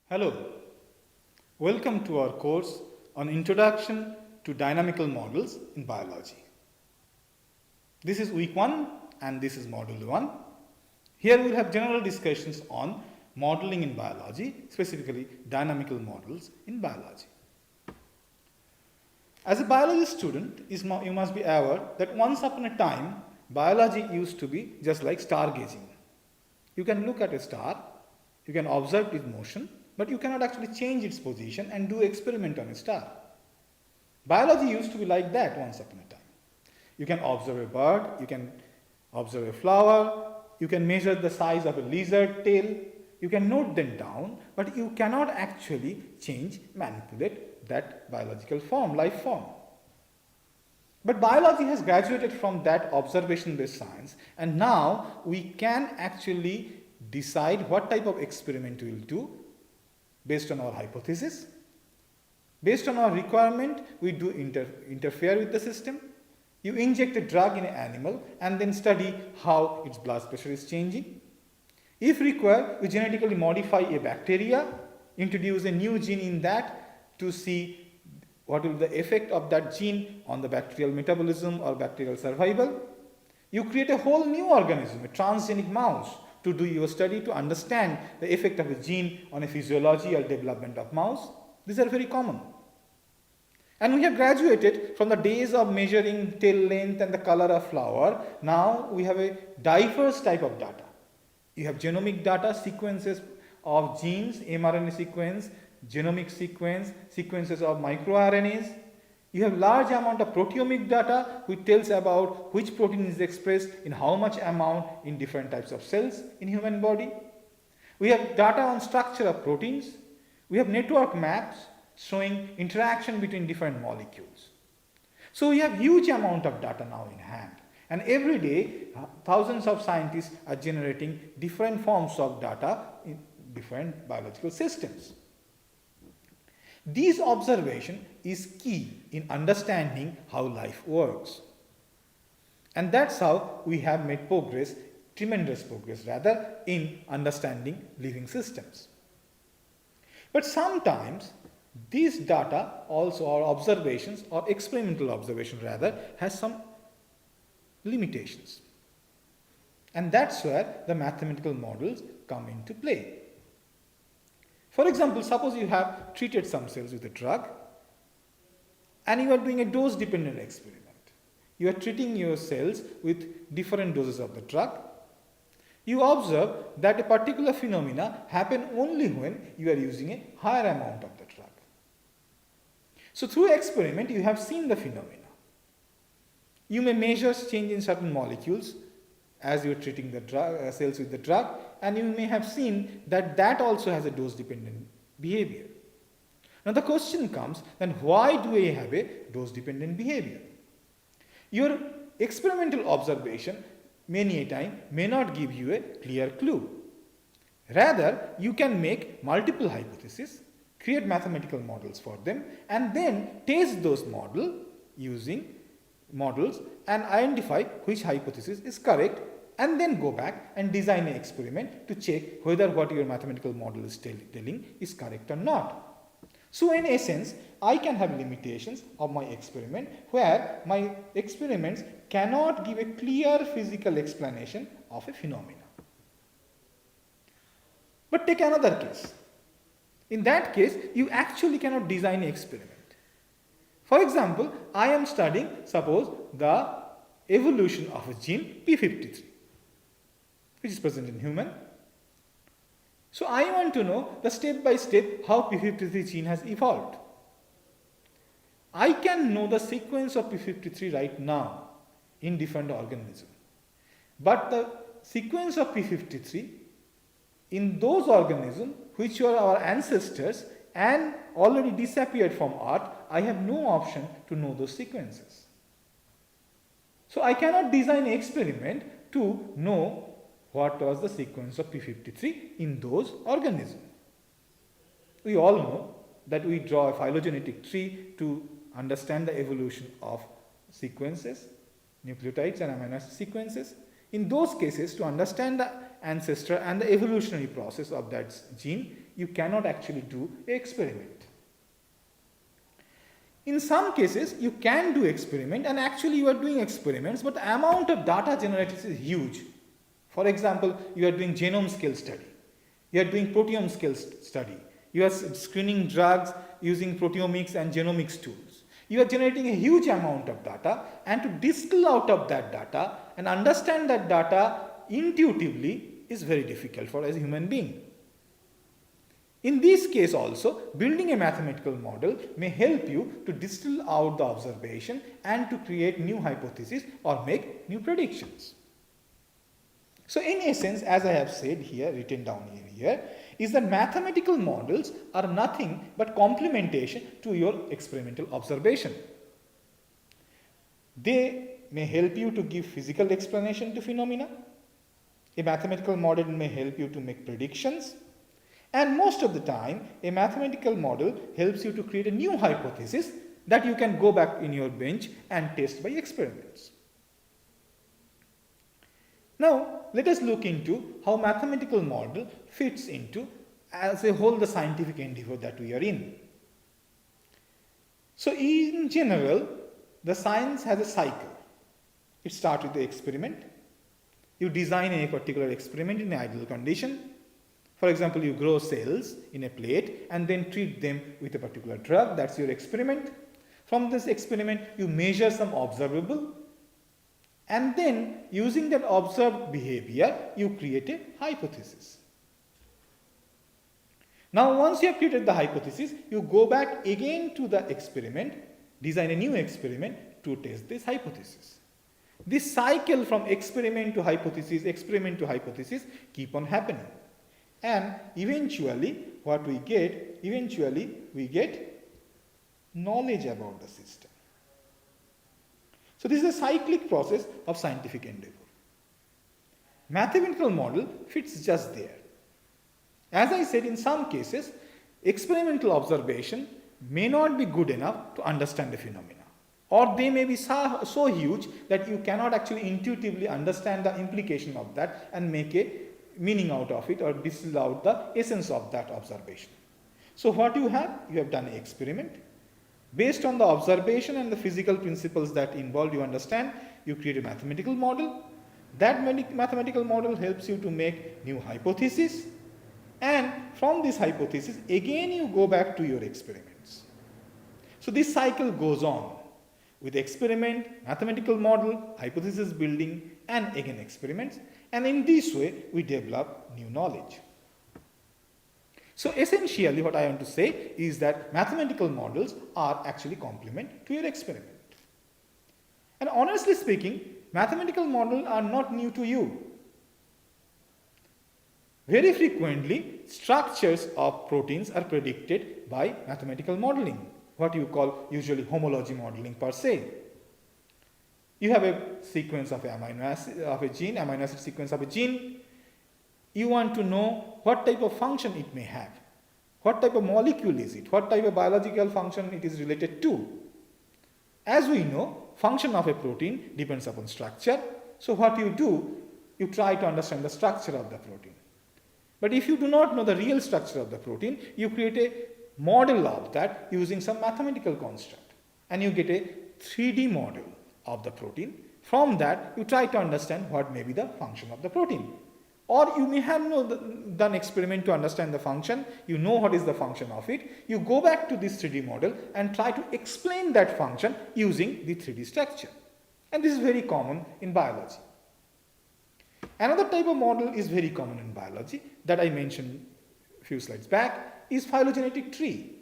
Hello, welcome to our course on Introduction to Dynamical Models in Biology. This is week 1 and this is module 1. Here we will have general discussions on modeling in biology, specifically dynamical models in biology. As a biology student, you must be aware that once upon a time, biology used to be just like stargazing. You can look at a star, you can observe its motion, but you cannot actually change its position and do experiment on a star. Biology used to be like that once upon a time. You can observe a bird, you can observe a flower, you can measure the size of a lizard tail, you can note them down, but you cannot actually change, manipulate that biological form, life form. But biology has graduated from that observation-based science, and now we can actually decide what type of experiment we will do based on our hypothesis. Based on our requirement, we do interfere with the system. You inject a drug in an animal and then study how its blood pressure is changing. If required, we genetically modify a bacteria, introduce a new gene in that to see what will be the effect of that gene on the bacterial metabolism or bacterial survival. You create a whole new organism, a transgenic mouse, to do your study to understand the effect of a gene on a physiology or development of mouse. These are very common. And we have graduated from the days of measuring tail length and the color of flower. Now we have a diverse type of data. You have genomic data, sequences of genes, mRNA sequence, genomic sequence, sequences of microRNAs. You have large amount of proteomic data which tells about which protein is expressed in how much amount in different types of cells in human body. We have data on structure of proteins. We have network maps showing interaction between different molecules. So we have huge amount of data now in hand. And every day, thousands of scientists are generating different forms of data in different biological systems. This observation is key in understanding how life works. And that's how we have made progress, tremendous progress rather, in understanding living systems. But sometimes these data also, or observations, or experimental observation rather, has some limitations. And that's where the mathematical models come into play. For example, suppose you have treated some cells with a drug and you are doing a dose-dependent experiment. You are treating your cells with different doses of the drug. You observe that a particular phenomena happen only when you are using a higher amount of the drug. So through experiment, you have seen the phenomena. You may measure change in certain molecules as you are treating the drug, cells with the drug, and you may have seen that that also has a dose-dependent behavior. Now the question comes, then why do I have a dose-dependent behavior? Your experimental observation many a time may not give you a clear clue. Rather, you can make multiple hypotheses, create mathematical models for them, and then test those models using models and identify which hypothesis is correct, and then go back and design an experiment to check whether what your mathematical model is telling is correct or not. So in essence, I can have limitations of my experiment where my experiments cannot give a clear physical explanation of a phenomena. But take another case. In that case, you actually cannot design an experiment. For example, I am studying, suppose, the evolution of a gene P53, which is present in human. So I want to know the step by step how P53 gene has evolved. I can know the sequence of P53 right now in different organisms. But the sequence of P53 in those organisms which were our ancestors and already disappeared from Earth, I have no option to know those sequences. So I cannot design an experiment to know what was the sequence of P53 in those organisms. We all know that we draw a phylogenetic tree to understand the evolution of sequences, nucleotides and amino acid sequences. In those cases, to understand the ancestor and the evolutionary process of that gene, you cannot actually do an experiment. In some cases, you can do experiment, and actually you are doing experiments, but the amount of data generated is huge. For example, you are doing genome scale study, you are doing proteome scale study, you are screening drugs using proteomics and genomics tools. You are generating a huge amount of data, and to distill out of that data and understand that data intuitively is very difficult for a human being. In this case also, building a mathematical model may help you to distill out the observation and to create new hypotheses or make new predictions. So in essence, as I have said here, written down here, is that mathematical models are nothing but complementation to your experimental observation. They may help you to give physical explanation to phenomena. A mathematical model may help you to make predictions. And most of the time, a mathematical model helps you to create a new hypothesis that you can go back in your bench and test by experiments. Now, let us look into how mathematical model fits into, as a whole, the scientific endeavor that we are in. So, in general, the science has a cycle. It starts with the experiment. You design a particular experiment in an ideal condition. For example, you grow cells in a plate and then treat them with a particular drug. That's your experiment. From this experiment, you measure some observable, and then using that observed behavior, you create a hypothesis. Now, once you have created the hypothesis, you go back again to the experiment, design a new experiment to test this hypothesis. This cycle from experiment to hypothesis keep on happening. And eventually, what we get, we get knowledge about the system. So this is a cyclic process of scientific endeavor. Mathematical model fits just there. As I said, in some cases, experimental observation may not be good enough to understand the phenomena, or they may be so huge that you cannot actually intuitively understand the implication of that and make a meaning out of it or distill out the essence of that observation. So what you have done an experiment. Based on the observation and the physical principles that involved, you understand, you create a mathematical model. That mathematical model helps you to make new hypotheses, and from this hypothesis, again you go back to your experiments. So this cycle goes on with experiment, mathematical model, hypothesis building, and again experiments, and in this way we develop new knowledge. So essentially what I want to say is that mathematical models are actually complement to your experiment. And honestly speaking, mathematical models are not new to you. Very frequently, structures of proteins are predicted by mathematical modeling, what you call usually homology modeling per se. You have a sequence of amino acid sequence of a gene. You want to know what type of function it may have, what type of molecule is it, what type of biological function it is related to. As we know, function of a protein depends upon structure. So what you do, you try to understand the structure of the protein. But if you do not know the real structure of the protein, you create a model of that using some mathematical construct, and you get a 3D model of the protein. From that, you try to understand what may be the function of the protein. Or you may have done experiment to understand the function, you know what is the function of it, you go back to this 3D model and try to explain that function using the 3D structure. And this is very common in biology. Another type of model is very common in biology that I mentioned a few slides back is phylogenetic tree.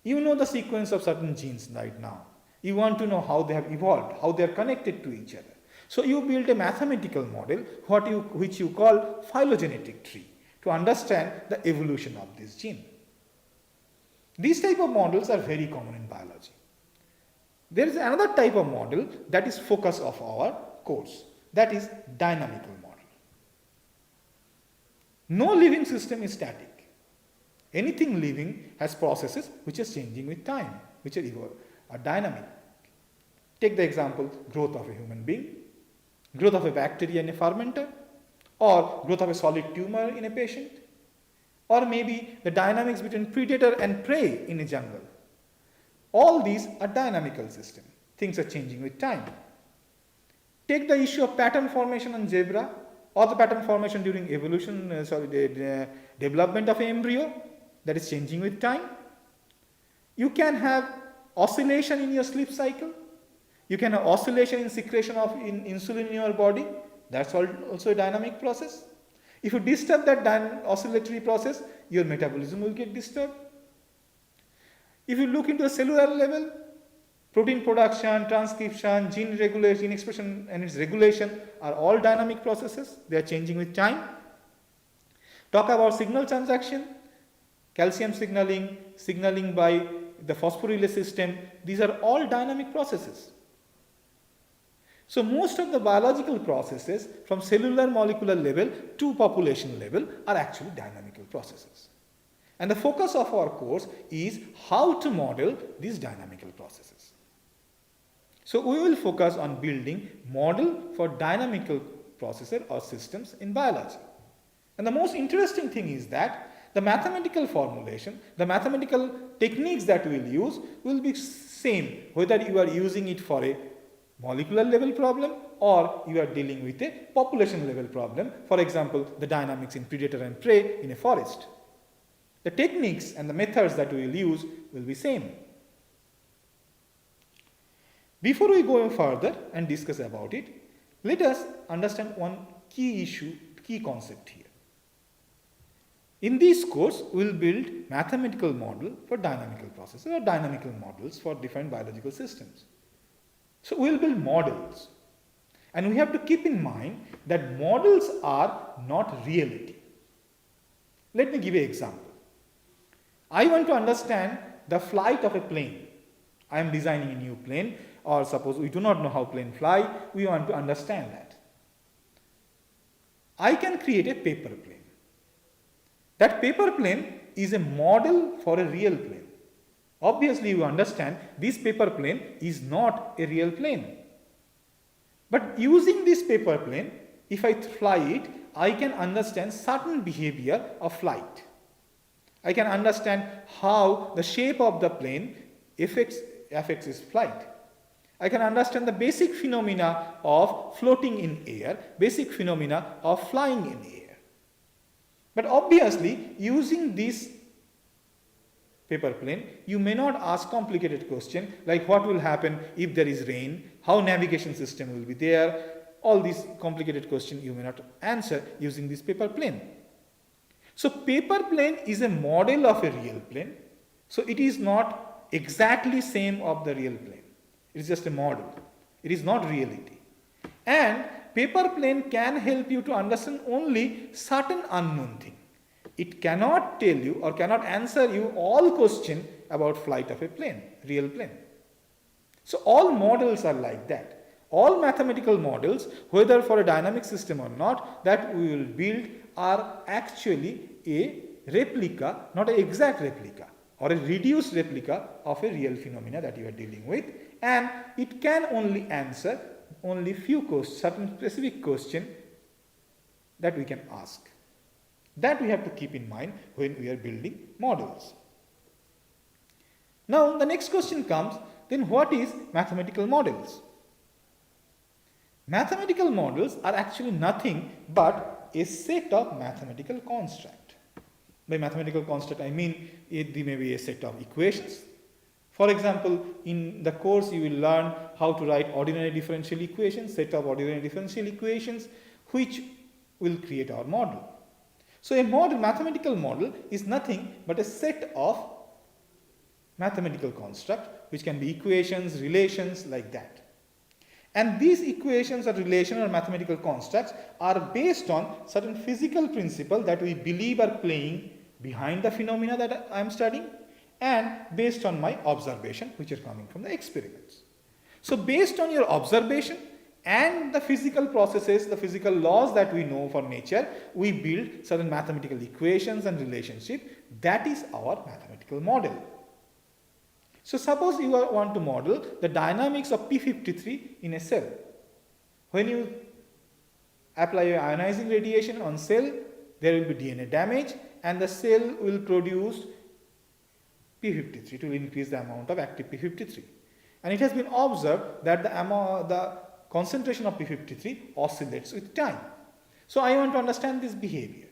You know the sequence of certain genes right now. You want to know how they have evolved, how they are connected to each other. So you build a mathematical model which you call phylogenetic tree to understand the evolution of this gene. These type of models are very common in biology. There is another type of model that is focus of our course, that is dynamical model. No living system is static. Anything living has processes which are changing with time, which are dynamic. Take the example, growth of a human being, growth of a bacteria in a fermenter, or growth of a solid tumor in a patient, or maybe the dynamics between predator and prey in a jungle. All these are dynamical systems. Things are changing with time. Take the issue of pattern formation on zebra, or the pattern formation during evolution, the development of an embryo, that is changing with time. You can have oscillation in your sleep cycle. You can have oscillation in secretion of insulin in your body. That's also a dynamic process. If you disturb that oscillatory process, your metabolism will get disturbed. If you look into the cellular level, protein production, transcription, gene regulation, gene expression and its regulation are all dynamic processes. They are changing with time. Talk about signal transduction, calcium signaling, signaling by the phosphorylase system. These are all dynamic processes. So most of the biological processes from cellular molecular level to population level are actually dynamical processes. And the focus of our course is how to model these dynamical processes. So we will focus on building model for dynamical processes or systems in biology. And the most interesting thing is that the mathematical formulation, the mathematical techniques that we will use will be same whether you are using it for a molecular level problem or you are dealing with a population level problem. For example, the dynamics in predator and prey in a forest. The techniques and the methods that we will use will be same. Before we go further and discuss about it, let us understand one key issue, key concept here. In this course, we will build mathematical model for dynamical processes or dynamical models for different biological systems. So we will build models, and we have to keep in mind that models are not reality. Let me give you an example. I want to understand the flight of a plane. I am designing a new plane, or suppose we do not know how planes fly, we want to understand that. I can create a paper plane. That paper plane is a model for a real plane. Obviously, you understand this paper plane is not a real plane. But using this paper plane, if I fly it, I can understand certain behavior of flight. I can understand how the shape of the plane affects its flight. I can understand the basic phenomena of floating in air, basic phenomena of flying in air. But obviously, using this paper plane, you may not ask complicated question like what will happen if there is rain, how navigation system will be there. All these complicated questions you may not answer using this paper plane. So paper plane is a model of a real plane. So it is not exactly same of the real plane. It is just a model. It is not reality. And paper plane can help you to understand only certain unknown thing. It cannot tell you or cannot answer you all question about flight of a plane, real plane. So all models are like that. All mathematical models, whether for a dynamic system or not, that we will build are actually a replica, not an exact replica, or a reduced replica of a real phenomena that you are dealing with, and it can only answer only few questions, certain specific question that we can ask. That we have to keep in mind when we are building models. Now the next question comes, then what is mathematical models? Mathematical models are actually nothing but a set of mathematical construct. By mathematical construct I mean it may be a set of equations. For example, in the course you will learn how to write ordinary differential equations, set of ordinary differential equations which will create our model. So a model, mathematical model is nothing but a set of mathematical construct which can be equations, relations like that. And these equations or relational or mathematical constructs are based on certain physical principles that we believe are playing behind the phenomena that I am studying and based on my observation which are coming from the experiments. So based on your observation and the physical processes, the physical laws that we know for nature, we build certain mathematical equations and relationship. That is our mathematical model. So suppose you want to model the dynamics of P53 in a cell. When you apply a ionizing radiation on cell, there will be DNA damage and the cell will produce p53. It will increase the amount of active p53. And it has been observed that the concentration of p53 oscillates with time. So I want to understand this behavior.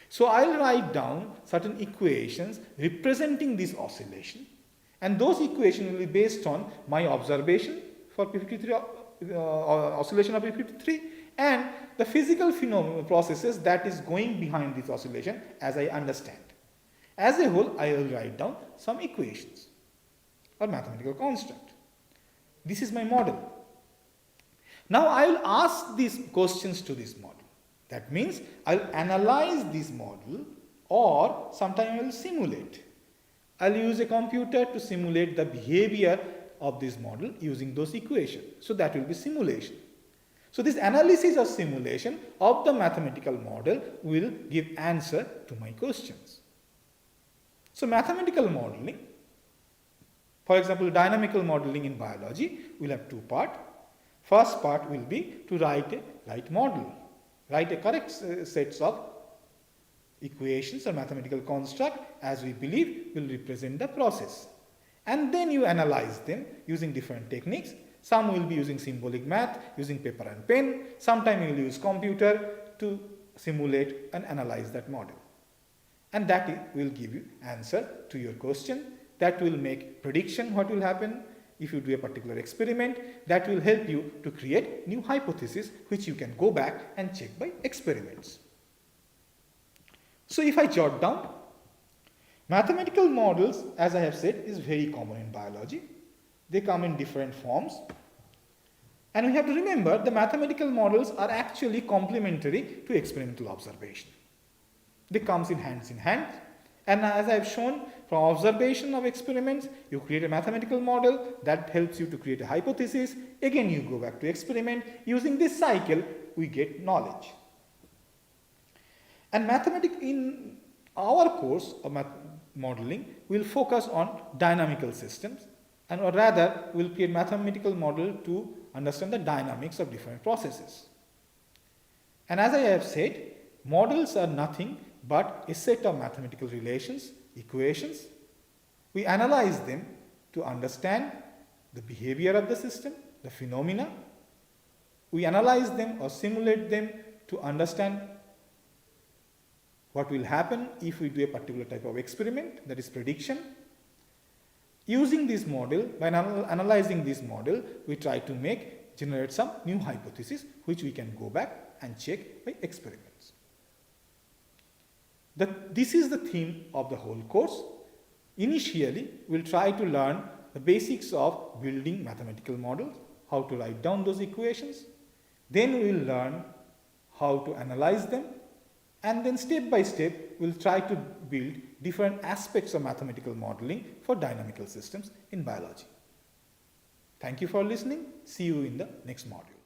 So I will write down certain equations representing this oscillation, and those equations will be based on my observation for p53 oscillation of p53 and the physical phenomena processes that is going behind this oscillation as I understand. As a whole, I will write down some equations or mathematical construct. This is my model. Now I will ask these questions to this model. That means I will analyze this model, or sometimes I will simulate. I will use a computer to simulate the behavior of this model using those equations. So that will be simulation. So this analysis or simulation of the mathematical model will give answer to my questions. So mathematical modeling, for example, dynamical modeling in biology will have two parts. First part will be to write a right model, write a correct sets of equations or mathematical construct as we believe will represent the process. And then you analyze them using different techniques. Some will be using symbolic math, using paper and pen. Sometimes you will use computer to simulate and analyze that model. And that will give you answer to your question. That will make prediction what will happen if you do a particular experiment. That will help you to create new hypothesis which you can go back and check by experiments. So if I jot down, mathematical models, as I have said, is very common in biology. They come in different forms. And we have to remember the mathematical models are actually complementary to experimental observation. They come in hand. And as I have shown, from observation of experiments, you create a mathematical model that helps you to create a hypothesis. Again, you go back to experiment. Using this cycle, we get knowledge. And mathematics in our course of modeling will focus on dynamical systems, and or rather will create mathematical model to understand the dynamics of different processes. And as I have said, models are nothing but a set of mathematical relations, equations. We analyze them to understand the behavior of the system, the phenomena. We analyze them or simulate them to understand what will happen if we do a particular type of experiment, that is prediction. Using this model, by analyzing this model, we try to generate some new hypothesis which we can go back and check by experiments. This is the theme of the whole course. Initially, we will try to learn the basics of building mathematical models, how to write down those equations. Then we will learn how to analyze them. And then step by step, we will try to build different aspects of mathematical modeling for dynamical systems in biology. Thank you for listening. See you in the next module.